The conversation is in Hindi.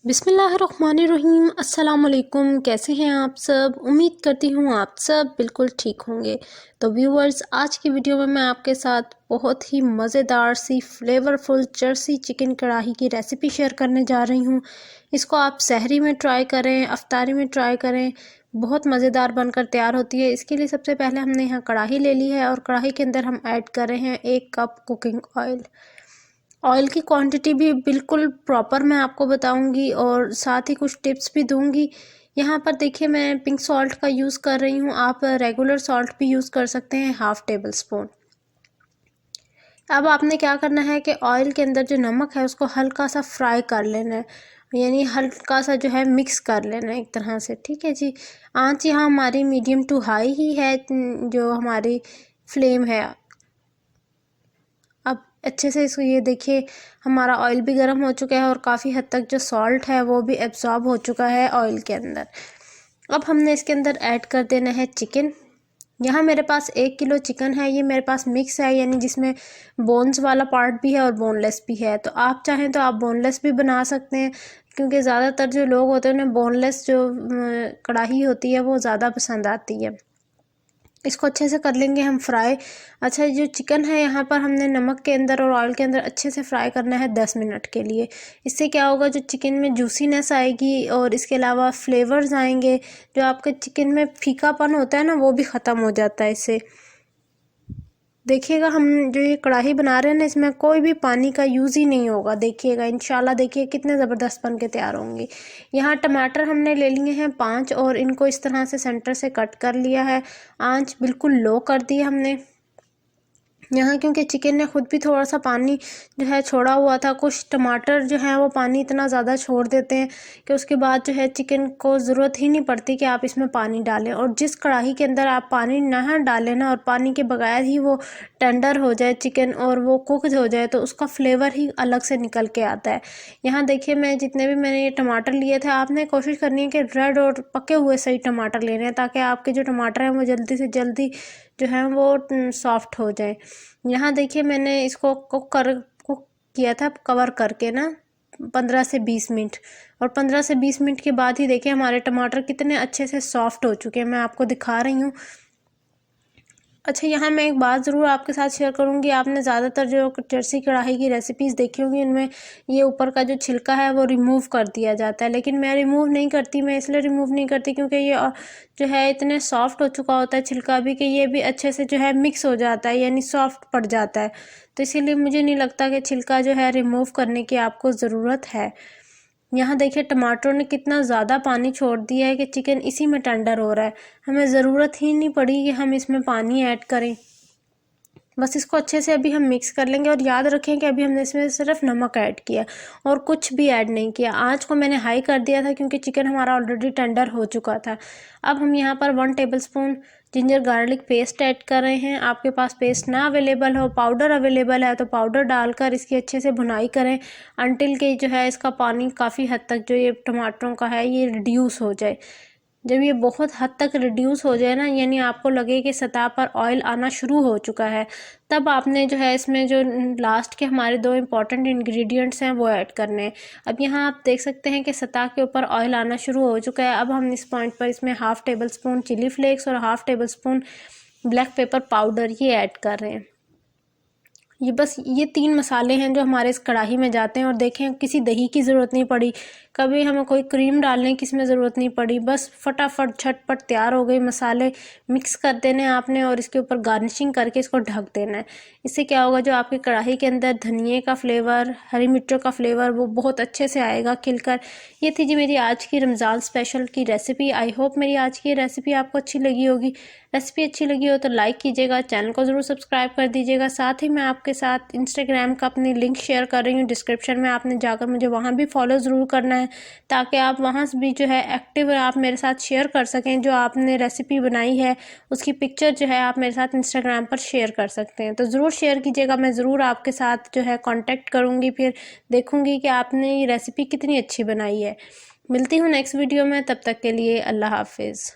बिस्मिल्लाहिर्रहमानिर्रहीम। अस्सलाम वालेकुम। कैसे हैं आप सब? उम्मीद करती हूँ आप सब बिल्कुल ठीक होंगे। तो व्यूअर्स, आज की वीडियो में मैं आपके साथ बहुत ही मज़ेदार सी फ्लेवरफुल जर्सी चिकन कढ़ाई की रेसिपी शेयर करने जा रही हूँ। इसको आप सहरी में ट्राई करें, अफ्तारी में ट्राई करें, बहुत मज़ेदार बनकर तैयार होती है। इसके लिए सबसे पहले हमने यहाँ कढ़ाई ले ली है और कढ़ाई के अंदर हम ऐड कर रहे हैं 1 कप कुकिंग ऑयल। ऑयल की क्वांटिटी भी बिल्कुल प्रॉपर मैं आपको बताऊंगी और साथ ही कुछ टिप्स भी दूंगी। यहाँ पर देखिए, मैं पिंक सॉल्ट का यूज़ कर रही हूँ, आप रेगुलर सॉल्ट भी यूज़ कर सकते हैं, 1/2 टेबल स्पून। अब आपने क्या करना है कि ऑयल के अंदर जो नमक है उसको हल्का सा फ्राई कर लेना है, यानी हल्का सा जो है मिक्स कर लेना है एक तरह से। ठीक है जी। आंच यहाँ हमारी मीडियम टू हाई ही है, जो हमारी फ्लेम है। अब अच्छे से इसको ये देखिए, हमारा ऑयल भी गर्म हो चुका है और काफ़ी हद तक जो सॉल्ट है वो भी एब्जॉर्ब हो चुका है ऑयल के अंदर। अब हमने इसके अंदर ऐड कर देना है चिकन। यहाँ मेरे पास 1 किलो चिकन है। ये मेरे पास मिक्स है, यानी जिसमें बोन्स वाला पार्ट भी है और बोनलेस भी है। तो आप चाहें तो आप बोनलेस भी बना सकते हैं, क्योंकि ज़्यादातर जो लोग होते हैं उन्हें बोनलेस जो कढ़ाई होती है वो ज़्यादा पसंद आती है। इसको अच्छे से कर लेंगे हम फ्राई। अच्छा, जो चिकन है यहाँ पर हमने नमक के अंदर और ऑयल के अंदर अच्छे से फ्राई करना है 10 मिनट के लिए। इससे क्या होगा, जो चिकन में जूसीनेस आएगी और इसके अलावा फ्लेवर्स आएंगे। जो आपके चिकन में फीकापन होता है ना, वो भी ख़त्म हो जाता है इससे। देखिएगा, हम जो ये कढ़ाई बना रहे हैं ना, इसमें कोई भी पानी का यूज़ ही नहीं होगा। देखिएगा इंशाल्लाह, देखिए कितने ज़बरदस्त बन के तैयार होंगी। यहाँ टमाटर हमने ले लिए हैं 5 और इनको इस तरह से सेंटर से कट कर लिया है। आंच बिल्कुल लो कर दी हमने यहाँ, क्योंकि चिकन ने खुद भी थोड़ा सा पानी जो है छोड़ा हुआ था। कुछ टमाटर जो है वो पानी इतना ज़्यादा छोड़ देते हैं कि उसके बाद जो है चिकन को ज़रूरत ही नहीं पड़ती कि आप इसमें पानी डालें। और जिस कढ़ाई के अंदर आप पानी ना डालें ना, और पानी के बगैर ही वो टेंडर हो जाए चिकन और वो कुक हो जाए, तो उसका फ्लेवर ही अलग से निकल के आता है। यहाँ देखिए, मैं जितने भी मैंने ये टमाटर लिए थे, आपने कोशिश करनी है कि रेड और पके हुए सही टमाटर लेने हैं, ताकि आपके जो टमाटर हैं वो जल्दी से जल्दी जो है वो सॉफ्ट हो जाए। यहाँ देखिए, मैंने इसको कुक किया था कवर करके ना 15 से 20 मिनट, और 15 से 20 मिनट के बाद ही देखिए हमारे टमाटर कितने अच्छे से सॉफ्ट हो चुके हैं। मैं आपको दिखा रही हूँ। अच्छा, यहाँ मैं एक बात ज़रूर आपके साथ शेयर करूँगी। आपने ज़्यादातर जो जर्सी कढ़ाई की रेसिपीज़ देखी होंगी, उनमें ये ऊपर का जो छिलका है वो रिमूव कर दिया जाता है, लेकिन मैं रिमूव नहीं करती। मैं इसलिए रिमूव नहीं करती क्योंकि ये जो है इतने सॉफ्ट हो चुका होता है छिलका भी, कि ये भी अच्छे से जो है मिक्स हो जाता है, यानी सॉफ्ट पड़ जाता है। तो इसीलिए मुझे नहीं लगता कि छिलका जो है रिमूव करने की आपको ज़रूरत है। यहाँ देखिए, टमाटरों ने कितना ज़्यादा पानी छोड़ दिया है कि चिकन इसी में टेंडर हो रहा है। हमें ज़रूरत ही नहीं पड़ी कि हम इसमें पानी ऐड करें। बस इसको अच्छे से अभी हम मिक्स कर लेंगे। और याद रखें कि अभी हमने इसमें सिर्फ नमक ऐड किया और कुछ भी ऐड नहीं किया। आँच को मैंने हाई कर दिया था क्योंकि चिकन हमारा ऑलरेडी टेंडर हो चुका था। अब हम यहाँ पर 1 table spoon ginger garlic paste add कर रहे हैं। आपके पास पेस्ट ना अवेलेबल हो, पाउडर अवेलेबल है, तो पाउडर डालकर इसकी अच्छे से भुनाई करें अनटिल के जो है इसका पानी काफ़ी हद तक जो ये टमाटरों का है ये रिड्यूस हो जाए। जब ये बहुत हद तक रिड्यूस हो जाए ना, यानी आपको लगे कि सतह पर ऑयल आना शुरू हो चुका है, तब आपने जो है इसमें जो लास्ट के हमारे 2 इंपॉर्टेंट इंग्रेडिएंट्स हैं वो ऐड करने हैं। अब यहाँ आप देख सकते हैं कि सतह के ऊपर ऑयल आना शुरू हो चुका है। अब हम इस पॉइंट पर इसमें 1/2 टेबल स्पून चिली फ्लेक्स और 1/2 table spoon black pepper powder ये ऐड कर रहे हैं। ये बस ये 3 मसाले हैं जो हमारे इस कढ़ाई में जाते हैं। और देखें, किसी दही की ज़रूरत नहीं पड़ी, कभी हमें कोई क्रीम डालने की इसमें ज़रूरत नहीं पड़ी। बस फटाफट झटपट तैयार हो गई। मसाले मिक्स कर देने आपने और इसके ऊपर गार्निशिंग करके इसको ढक देना है। इससे क्या होगा, जो आपकी कढ़ाई के अंदर धनिए का फ्लेवर, हरी मिर्चों का फ्लेवर वो बहुत अच्छे से आएगा खिलकर। ये थी जी मेरी आज की रमज़ान स्पेशल की रेसिपी। आई होप मेरी आज की रेसिपी आपको अच्छी लगी होगी। रेसिपी अच्छी लगी हो तो लाइक कीजिएगा, चैनल को ज़रूर सब्सक्राइब कर दीजिएगा। साथ ही मैं आपके साथ इंस्टाग्राम का अपनी लिंक शेयर कर रही हूँ डिस्क्रिप्शन में, आपने जाकर मुझे वहाँ भी फॉलो ज़रूर करना है, ताकि आप वहाँ भी जो है एक्टिव आप मेरे साथ शेयर कर सकें। जो आपने रेसिपी बनाई है उसकी पिक्चर जो है आप मेरे साथ इंस्टाग्राम पर शेयर कर सकते हैं। तो ज़रूर शेयर कीजिएगा, मैं ज़रूर आपके साथ जो है कॉन्टेक्ट करूँगी, फिर देखूँगी कि आपने ये रेसिपी कितनी अच्छी बनाई है। मिलती हूँ नेक्स्ट वीडियो में, तब तक के लिए अल्लाह हाफिज़।